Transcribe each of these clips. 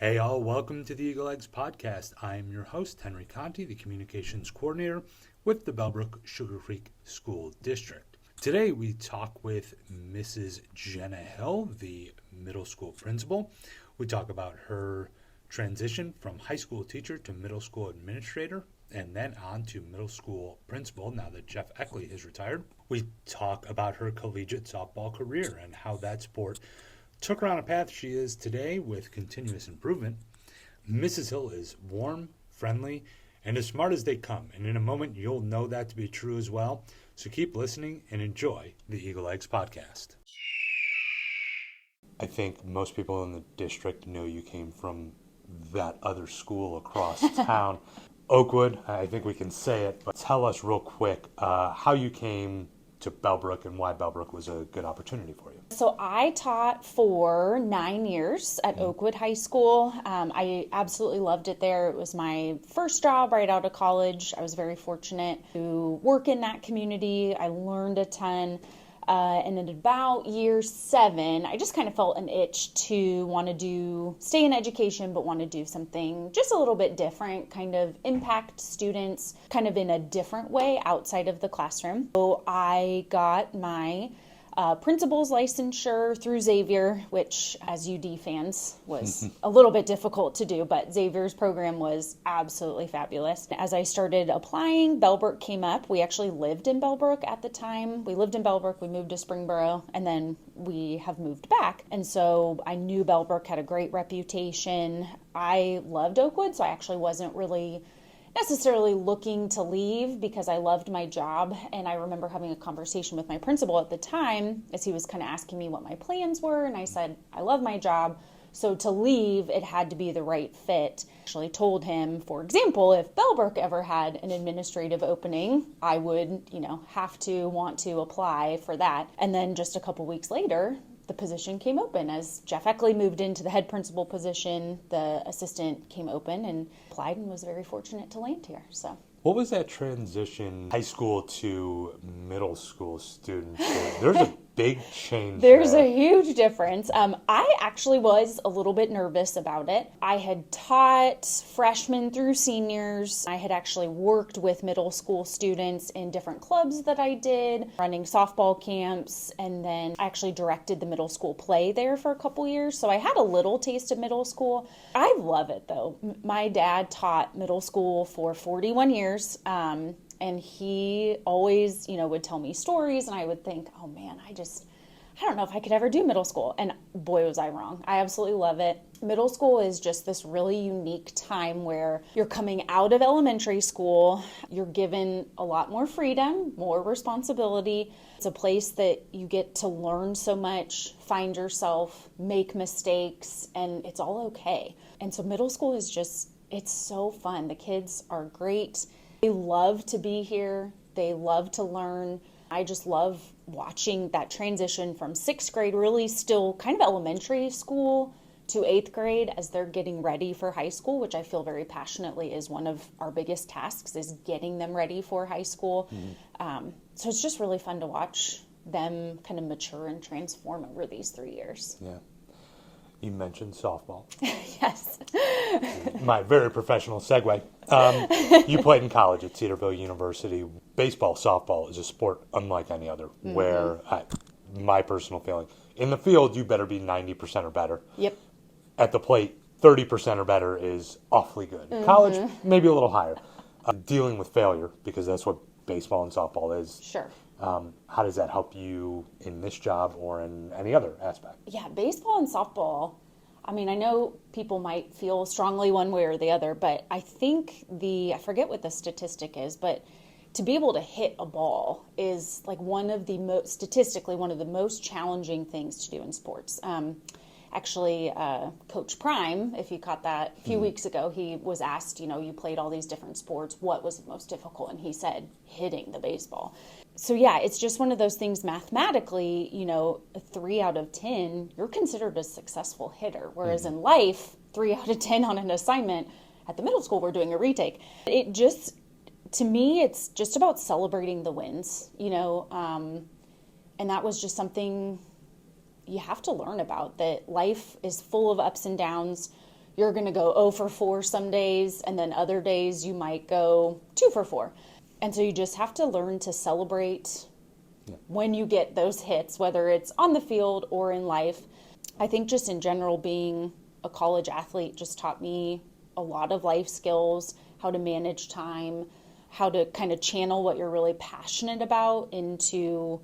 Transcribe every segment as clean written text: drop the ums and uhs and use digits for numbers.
Hey all, welcome to the Eagle Eggs podcast. I am your host, Henry Conti, the communications coordinator with the Bellbrook-Sugarcreek School District. Today we talk with Mrs. Jenna Hill, the middle school principal. We talk about her transition from high school teacher to middle school administrator and then on to middle school principal now that Jeff Eckley is retired. We talk about her collegiate softball career and how that sport took her on a path she is today with continuous improvement. Mrs. Hill is warm, friendly, and as smart as they come. And in a moment, you'll know that to be true as well. So keep listening and enjoy the Eagle Eggs podcast. I think most people in the district know you came from that other school across town. Oakwood, I think we can say it, but tell us real quick how you came to Bellbrook and why Bellbrook was a good opportunity for you. So I taught for 9 years at Oakwood High School. I absolutely loved it there. It was my first job right out of college. I was very fortunate to work in that community. I learned a ton. And in about year 7, I just kind of felt an itch to want to stay in education, but want to do something just a little bit different, kind of impact students kind of in a different way outside of the classroom. So I got my principal's licensure through Xavier, which as UD fans was a little bit difficult to do, but Xavier's program was absolutely fabulous. As I started applying, Bellbrook came up. We actually lived in Bellbrook at the time. We lived in Bellbrook, we moved to Springboro, and then we have moved back. And so I knew Bellbrook had a great reputation. I loved Oakwood, so I actually wasn't really necessarily looking to leave because I loved my job. And I remember having a conversation with my principal at the time as he was kind of asking me what my plans were. And I said, I love my job. So to leave, it had to be the right fit. I actually told him, for example, if Bellbrook ever had an administrative opening, I would, have to want to apply for that. And then just a couple weeks later, the position came open. As Jeff Eckley moved into the head principal position, the assistant came open and applied and was very fortunate to land here. So, what was that transition, high school to middle school students? There's a big change. There's a huge difference. I actually was a little bit nervous about it. I had taught freshmen through seniors. I had actually worked with middle school students in different clubs that I did, running softball camps, and then I actually directed the middle school play there for a couple years. So I had a little taste of middle school. I love it though. My dad taught middle school for 41 years. And he always, would tell me stories and I would think, oh man, I don't know if I could ever do middle school. And boy, was I wrong. I absolutely love it. Middle school is just this really unique time where you're coming out of elementary school. You're given a lot more freedom, more responsibility. It's a place that you get to learn so much, find yourself, make mistakes, and it's all okay. And so middle school is it's so fun. The kids are great. They love to be here. They love to learn. I just love watching that transition from 6th grade, really still kind of elementary school, to 8th grade as they're getting ready for high school, which I feel very passionately is one of our biggest tasks, is getting them ready for high school. So it's just really fun to watch them kind of mature and transform over these 3 years. Yeah. You mentioned softball. Yes. My very professional segue. You played in college at Cedarville University. Baseball, softball is a sport unlike any other, where, my personal feeling, in the field, you better be 90% or better. Yep. At the plate, 30% or better is awfully good. College, maybe a little higher. Dealing with failure, because that's what baseball and softball is. Sure. How does that help you in this job or in any other aspect? Yeah, baseball and softball, I know people might feel strongly one way or the other, but I think I forget what the statistic is, but to be able to hit a ball is like statistically one of the most challenging things to do in sports. Actually, Coach Prime, if you caught that a few weeks ago, he was asked, you played all these different sports, what was the most difficult? And he said, hitting the baseball. So yeah, it's just one of those things mathematically, 3 out of 10, you're considered a successful hitter. Whereas in life, 3 out of 10 on an assignment, at the middle school, we're doing a retake. To me, it's just about celebrating the wins, and that was just something you have to learn about, that life is full of ups and downs. you're going to go 0 for 4 some days, and then other days you might go 2 for 4. And so you just have to learn to celebrate when you get those hits, whether it's on the field or in life. I think just in general, being a college athlete just taught me a lot of life skills, how to manage time, how to kind of channel what you're really passionate about into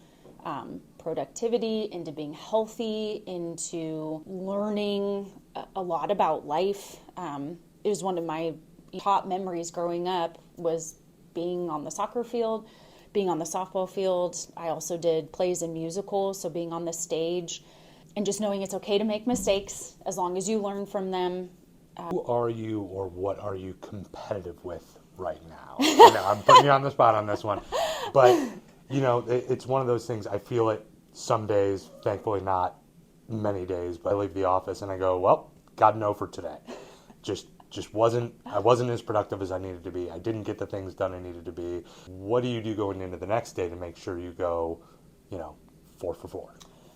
productivity, into being healthy, into learning a lot about life. It was one of my top memories growing up was being on the soccer field, being on the softball field. I also did plays and musicals, so being on the stage and just knowing it's okay to make mistakes as long as you learn from them. Who are you or what are you competitive with right now? I know, I'm putting you on the spot on this one. But, it's one of those things. I feel it some days, thankfully not many days, but I leave the office and I go, well, got to know for today. I wasn't as productive as I needed to be. I didn't get the things done I needed to be. What do you do going into the next day to make sure you go, 4 for 4?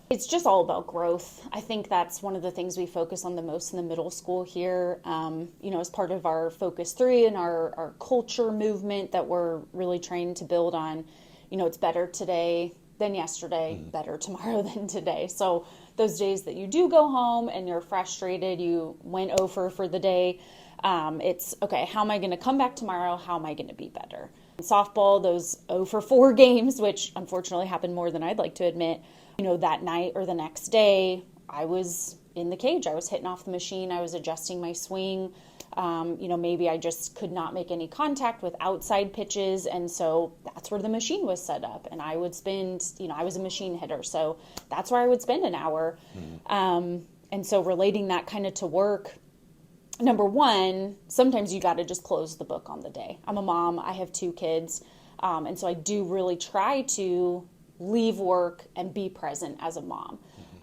It's just all about growth. I think that's one of the things we focus on the most in the middle school here. As part of our Focus 3 and our culture movement that we're really trying to build on, it's better today than yesterday, better tomorrow than today. So those days that you do go home and you're frustrated, you went over for the day, it's, okay, how am I going to come back tomorrow? How am I going to be better? In softball, those 0 for 4 games, which unfortunately happen more than I'd like to admit, that night or the next day, I was in the cage. I was hitting off the machine. I was adjusting my swing. Maybe I just could not make any contact with outside pitches. And so that's where the machine was set up. And I would spend, I was a machine hitter. So that's where I would spend an hour. And so relating that kind of to work, number one, sometimes you got to just close the book on the day. I'm a mom. I have 2 kids. And so I do really try to leave work and be present as a mom.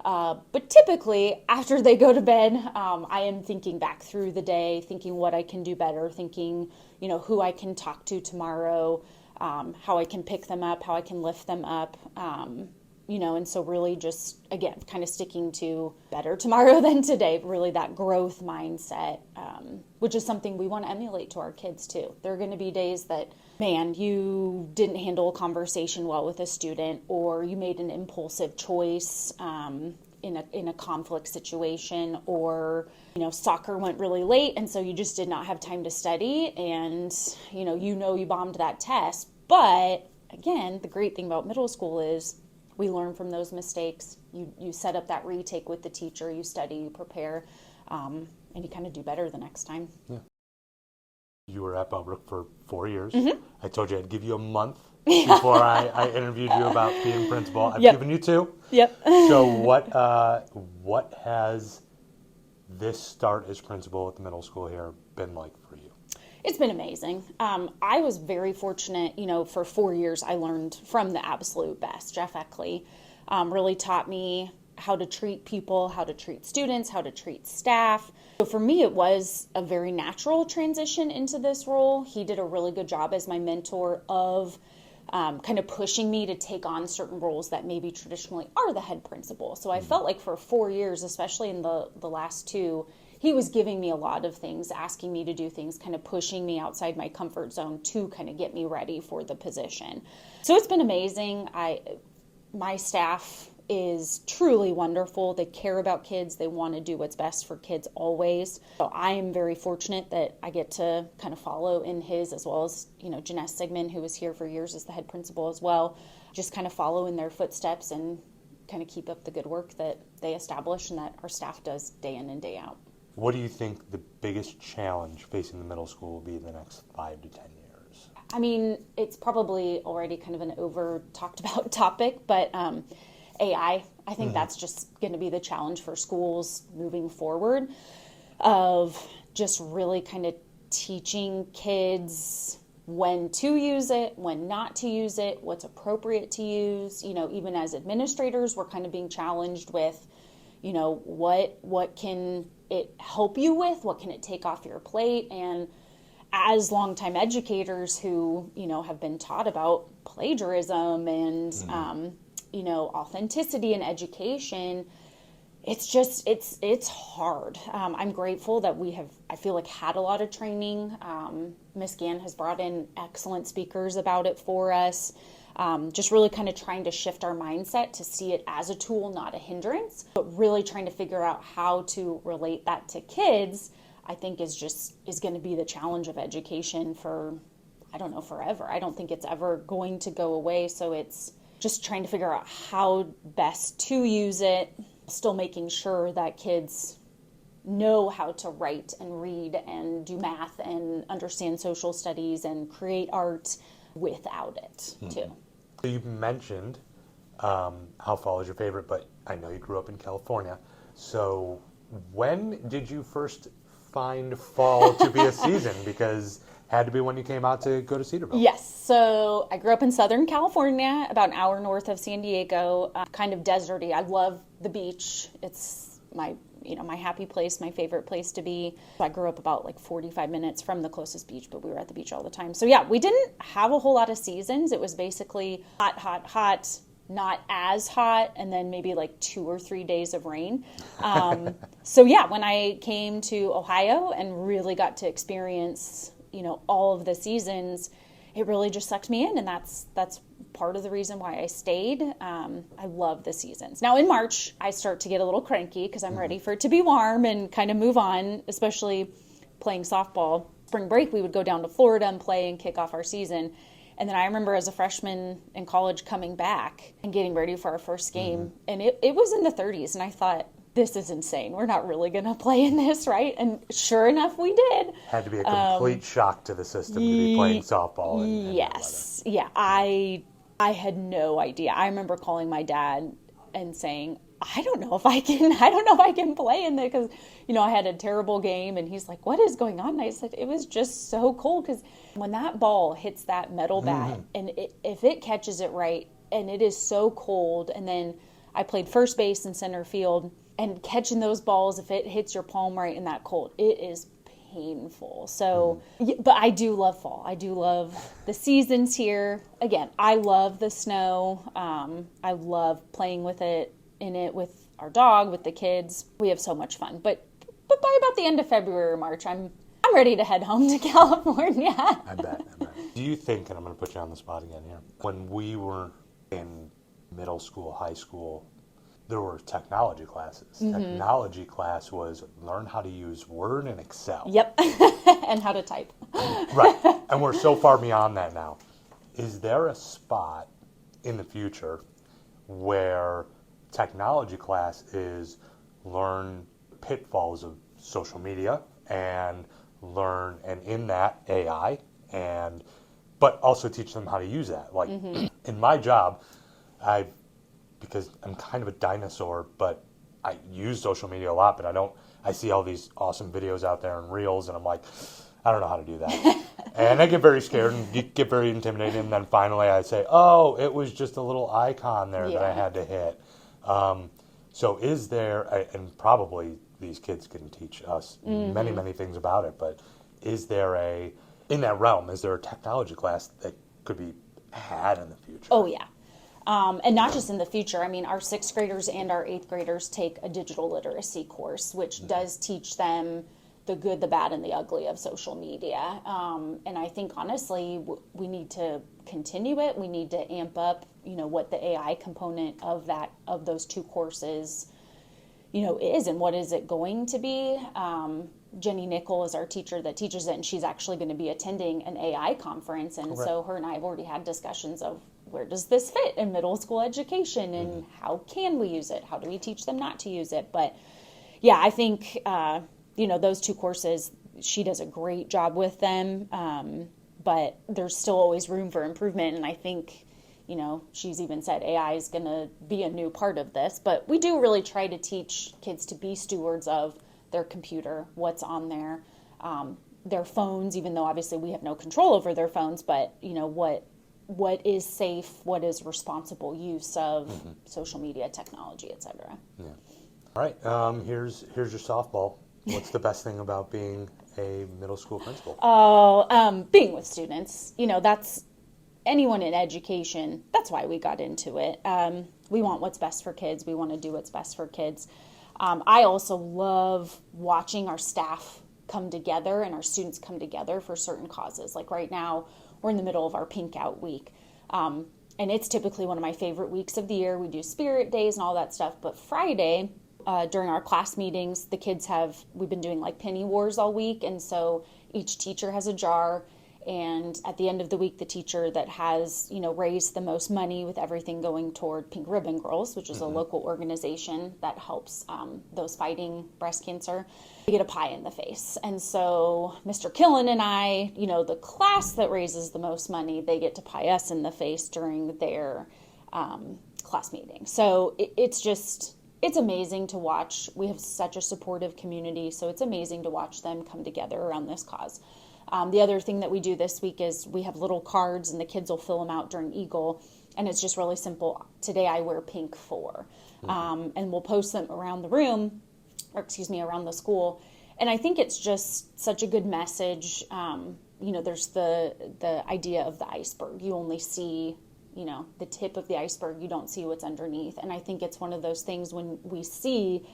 But typically, after they go to bed, I am thinking back through the day, thinking what I can do better, thinking, who I can talk to tomorrow, how I can pick them up, how I can lift them up, and so really just, again, kind of sticking to better tomorrow than today, really that growth mindset, which is something we want to emulate to our kids too. There are going to be days that, man, you didn't handle a conversation well with a student, or you made an impulsive choice in a conflict situation, or soccer went really late and so you just did not have time to study, and you bombed that test. But again, the great thing about middle school is we learn from those mistakes. You set up that retake with the teacher, you study, you prepare, and you kind of do better the next time. Yeah. You were at Bellbrook for 4 years. I told you I'd give you a month before I interviewed you about being principal. I've given you 2. Yep. So what has this start as principal at the middle school here been like for you? It's been amazing. I was very fortunate, for 4 years I learned from the absolute best. Jeff Eckley really taught me how to treat people, how to treat students, how to treat staff. So for me, it was a very natural transition into this role. He did a really good job as my mentor of kind of pushing me to take on certain roles that maybe traditionally are the head principal. So I felt like for 4 years, especially in the last 2, he was giving me a lot of things, asking me to do things, kind of pushing me outside my comfort zone to kind of get me ready for the position. So it's been amazing. My staff is truly wonderful. They care about kids. They want to do what's best for kids always. So I am very fortunate that I get to kind of follow in his, as well as, Jeanette Sigmund, who was here for years as the head principal as well, just kind of follow in their footsteps and kind of keep up the good work that they establish and that our staff does day in and day out. What do you think the biggest challenge facing the middle school will be in the next 5 to 10 years? I mean, it's probably already kind of an over talked about topic, but AI, I think that's just going to be the challenge for schools moving forward, of just really kind of teaching kids when to use it, when not to use it, what's appropriate to use. Even as administrators, we're kind of being challenged with, what can it help you with? What can it take off your plate? And as longtime educators who, have been taught about plagiarism and, authenticity in education, it's hard. I'm grateful that we have, I feel like, had a lot of training. Miss Gann has brought in excellent speakers about it for us. Just really kind of trying to shift our mindset to see it as a tool, not a hindrance, but really trying to figure out how to relate that to kids, I think is going to be the challenge of education for, I don't know, forever. I don't think it's ever going to go away. So it's just trying to figure out how best to use it, still making sure that kids know how to write and read and do math and understand social studies and create art without it too. So you mentioned how fall is your favorite, but I know you grew up in California. So when did you first find fall to be a season? Because it had to be when you came out to go to Cedarville. Yes. So I grew up in Southern California, about an hour north of San Diego, kind of deserty. I love the beach. It's my happy place, my favorite place to be. I grew up about like 45 minutes from the closest beach, but we were at the beach all the time. So yeah, we didn't have a whole lot of seasons. It was basically hot, hot, hot, not as hot, and then maybe like 2 or 3 days of rain. So yeah, when I came to Ohio and really got to experience, all of the seasons, it really just sucked me in, and that's part of the reason why I stayed. I love the seasons. Now in March, I start to get a little cranky because I'm ready for it to be warm and kind of move on, especially playing softball. Spring break, we would go down to Florida and play and kick off our season. And then I remember as a freshman in college coming back and getting ready for our first game, and it was in the 30s, and I thought, this is insane. We're not really going to play in this, right? And sure enough, we did. Had to be a complete shock to the system to be playing softball. Yes. Yeah. I had no idea. I remember calling my dad and saying, I don't know if I can play in there because, I had a terrible game. And he's like, what is going on? And I said, it was just so cold because when that ball hits that metal bat and if it catches it right, and it is so cold. And then I played first base and center field, and catching those balls, if it hits your palm right in that cold, it is painful. So, but I do love fall. I do love the seasons here. Again, I love the snow. I love playing with it with our dog, with the kids. We have so much fun. But by about the end of February or March, I'm ready to head home to California. I bet. Do you think, and I'm going to put you on the spot again here, when we were in middle school, high school, there were technology classes. Technology class was learn how to use Word and Excel. Yep, and how to type. Right, and we're so far beyond that now. Is there a spot in the future where technology class is learn pitfalls of social media and learn, and in that, AI, but also teach them how to use that? Like, in my job, because I'm kind of a dinosaur, but I use social media a lot, but I see all these awesome videos out there and reels, and I'm like, I don't know how to do that. And I get very scared and get very intimidated, and then finally I say, oh, it was just a little icon there that I had to hit. So is there, and probably these kids can teach us many, many things about it, but is there in that realm, is there a technology class that could be had in the future? Oh, yeah. And not just in the future. I mean, our 6th graders and our 8th graders take a digital literacy course, which does teach them the good, the bad, and the ugly of social media. And I think, honestly, we need to continue it. We need to amp up, what the AI component of those 2 courses, is, and what is it going to be. Jenny Nickel is our teacher that teaches it, and she's actually going to be attending an AI conference. And so her and I have already had discussions of, where does this fit in middle school education, and how can we use it? How do we teach them not to use it? But yeah, I think, those 2 courses, she does a great job with them. But there's still always room for improvement. And I think, she's even said AI is going to be a new part of this, but we do really try to teach kids to be stewards of their computer, what's on there, their phones, even though obviously we have no control over their phones, but what is safe, what is responsible use of social media, technology, etc. Yeah. All right. Here's your softball. What's the best thing about being a middle school principal? Oh, being with students. That's anyone in education. That's why we got into it. We want what's best for kids. We want to do what's best for kids. I also love watching our staff come together and our students come together for certain causes. Like right now, we're in the middle of our Pink Out week. And it's typically one of my favorite weeks of the year. We do spirit days and all that stuff. But Friday, during our class meetings, we've been doing like penny wars all week. And so each teacher has a jar. And at the end of the week, the teacher that has, raised the most money with everything going toward Pink Ribbon Girls, which is a local organization that helps those fighting breast cancer, they get a pie in the face. And so Mr. Killen and I, the class that raises the most money, they get to pie us in the face during their class meeting. So it's amazing to watch. We have such a supportive community, so it's amazing to watch them come together around this cause. The other thing that we do this week is we have little cards and the kids will fill them out during Eagle. And it's just really simple. Today I wear pink for. And we'll post them around the room, around the school. And I think it's just such a good message. There's the idea of the iceberg. You only see, the tip of the iceberg. You don't see what's underneath. And I think it's one of those things when we see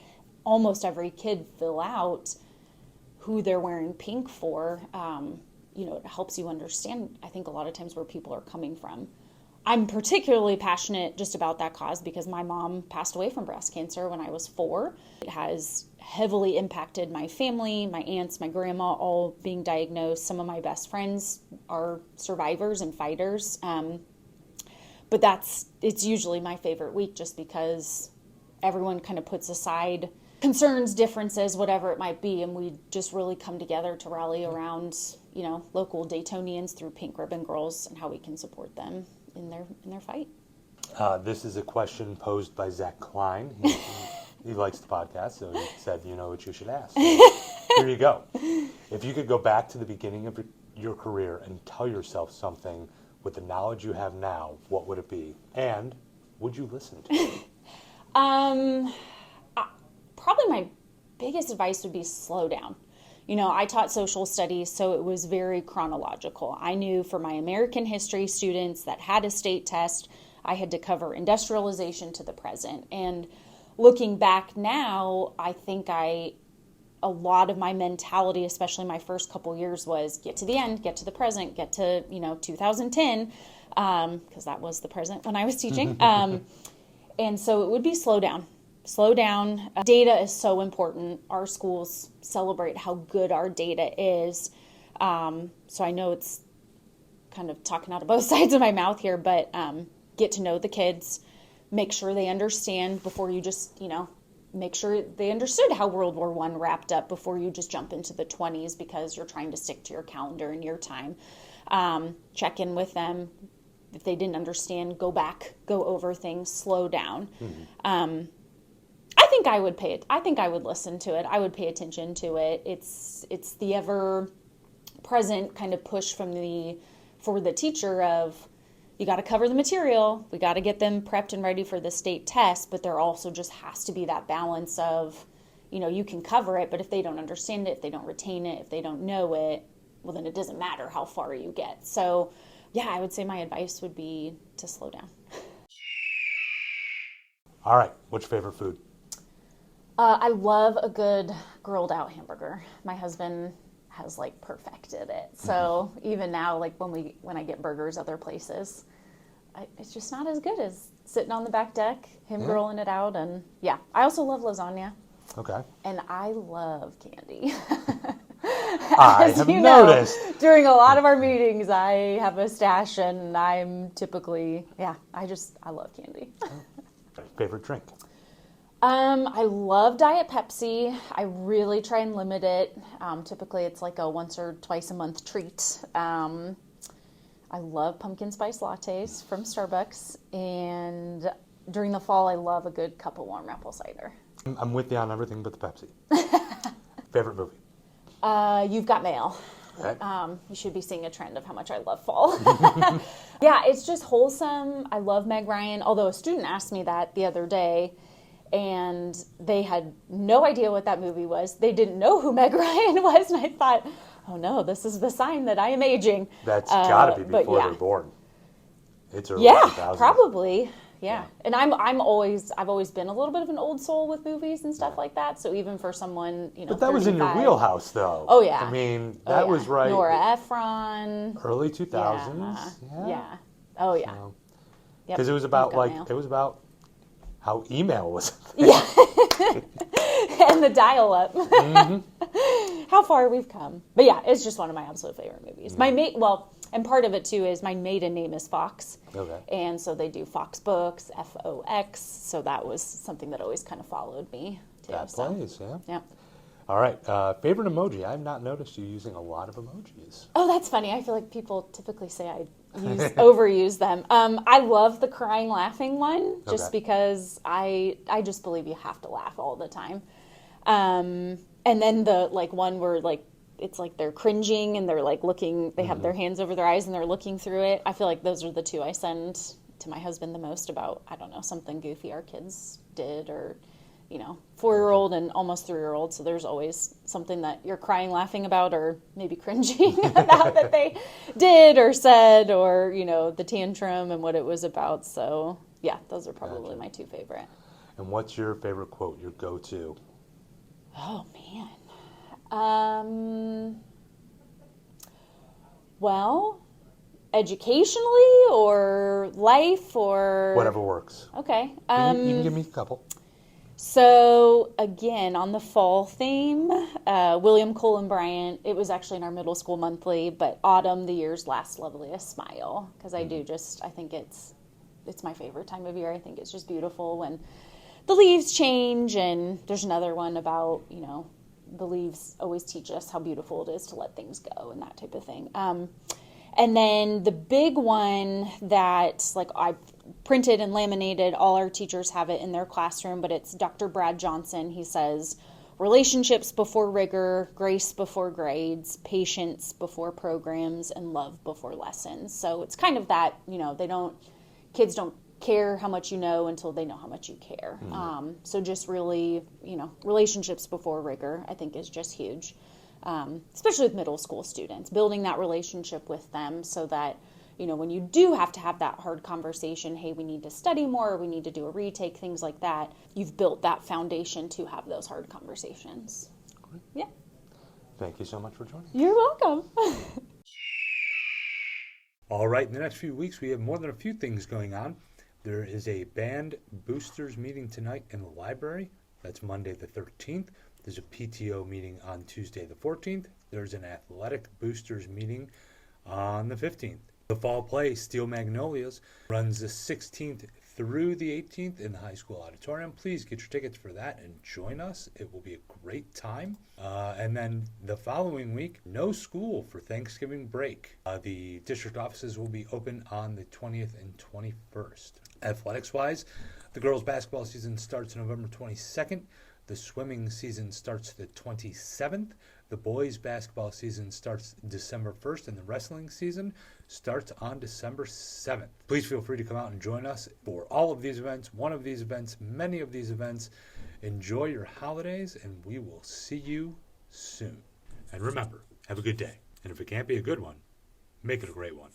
almost every kid fill out who they're wearing pink for, it helps you understand, I think, a lot of times where people are coming from. I'm particularly passionate just about that cause because my mom passed away from breast cancer when I was 4. It has heavily impacted my family, my aunts, my grandma, all being diagnosed. Some of my best friends are survivors and fighters. But it's usually my favorite week just because everyone kind of puts aside concerns, differences, whatever it might be, and we just really come together to rally around, local Daytonians through Pink Ribbon Girls and how we can support them in their fight. This is a question posed by Zach Klein. He likes the podcast, so he said, what you should ask. So here you go. If you could go back to the beginning of your career and tell yourself something with the knowledge you have now, what would it be? And would you listen to it? Probably my biggest advice would be slow down. I taught social studies, so it was very chronological. I knew for my American history students that had a state test, I had to cover industrialization to the present. And looking back now, I think a lot of my mentality, especially my first couple years, was get to the end, get to the present, get to, 2010, because that was the present when I was teaching. And so it would be slow down. Slow down. Data is so important. Our schools celebrate how good our data is. So I know it's kind of talking out of both sides of my mouth here, but get to know the kids. Make sure they understand before you just, make sure they understood how World War I wrapped up before you just jump into the 20s because you're trying to stick to your calendar and your time. Check in with them. If they didn't understand, go back, go over things, slow down. I think I would listen to it. I would pay attention to it. It's the ever present kind of push for the teacher of, you got to cover the material. We got to get them prepped and ready for the state test, but there also just has to be that balance of, you can cover it, but if they don't understand it, if they don't retain it, if they don't know it, well, then it doesn't matter how far you get. So yeah, I would say my advice would be to slow down. All right. What's your favorite food? I love a good grilled out hamburger. My husband has perfected it. So even now, when I get burgers other places, it's just not as good as sitting on the back deck, him grilling it out. And yeah, I also love lasagna. Okay. And I love candy. I have noticed. During a lot of our meetings, I have a stash and I'm typically, I love candy. Favorite drink? I love Diet Pepsi. I really try and limit it. Typically it's like a once or twice a month treat. I love pumpkin spice lattes from Starbucks. And during the fall, I love a good cup of warm apple cider. I'm with you on everything but the Pepsi. Favorite movie? You've Got Mail. Okay. You should be seeing a trend of how much I love fall. Yeah, it's just wholesome. I love Meg Ryan, although a student asked me that the other day, and they had no idea what that movie was. They didn't know who Meg Ryan was, and I thought, oh no, this is the sign that I am aging. That's got to be before they're born. It's early 2000s. Probably. Yeah. And I've always been a little bit of an old soul with movies and stuff like that. So even for someone, But that was in your wheelhouse, though. Oh, yeah. I mean, that was right. Nora Ephron. Early 2000s. Yeah. Oh, yeah. Because it was about how email was. Yeah. And the dial-up. Mm-hmm. How far we've come. But yeah, it's just one of my absolute favorite movies. Mm-hmm. And part of it too is my maiden name is Fox. Okay. And so they do Fox Books, FOX. So that was something that always kind of followed me too. That plays, yeah. Yeah. All right. Favorite emoji. I've not noticed you using a lot of emojis. Oh, that's funny. I feel like people typically say I overuse them. I love the crying, laughing one just because I just believe you have to laugh all the time. And then the one where it's like they're cringing and they're looking, they have their hands over their eyes and they're looking through it. I feel like those are the two I send to my husband the most about, I don't know, something goofy our kids did or, 4-year-old and almost 3-year-old. So there's always something that you're crying, laughing about or maybe cringing about that they did or said or, the tantrum and what it was about. So yeah, those are probably my two favorite. And what's your favorite quote, your go-to? Oh, man. Well, educationally or life or... Whatever works. Okay. You can give me a couple. So, again, on the fall theme, William Cullen Bryant, it was actually in our middle school monthly, but Autumn, the year's last loveliest smile, because I think it's my favorite time of year. I think it's just beautiful when the leaves change, and there's another one about, the leaves always teach us how beautiful it is to let things go and that type of thing. And then the big one that I printed and laminated, all our teachers have it in their classroom, but it's Dr. Brad Johnson. He says, relationships before rigor, grace before grades, patience before programs, and love before lessons. So it's kind of that, kids don't care how much you know until they know how much you care. Mm-hmm. So just really, relationships before rigor, I think is just huge. Especially with middle school students, building that relationship with them so that, when you do have to have that hard conversation, hey, we need to study more, we need to do a retake, things like that, you've built that foundation to have those hard conversations. Great. Yeah. Thank you so much for joining. You're welcome. All right, in the next few weeks, we have more than a few things going on. There is a band boosters meeting tonight in the library. That's Monday the 13th. There's a PTO meeting on Tuesday the 14th. There's an athletic boosters meeting on the 15th. The fall play, Steel Magnolias, runs the 16th through the 18th in the high school auditorium. Please get your tickets for that and join us. It will be a great time. And then the following week, no school for Thanksgiving break. The district offices will be open on the 20th and 21st. Athletics-wise, the girls' basketball season starts November 22nd. The swimming season starts the 27th. The boys' basketball season starts December 1st, and the wrestling season starts on December 7th. Please feel free to come out and join us for all of these events, one of these events, many of these events. Enjoy your holidays, and we will see you soon. And remember, have a good day. And if it can't be a good one, make it a great one.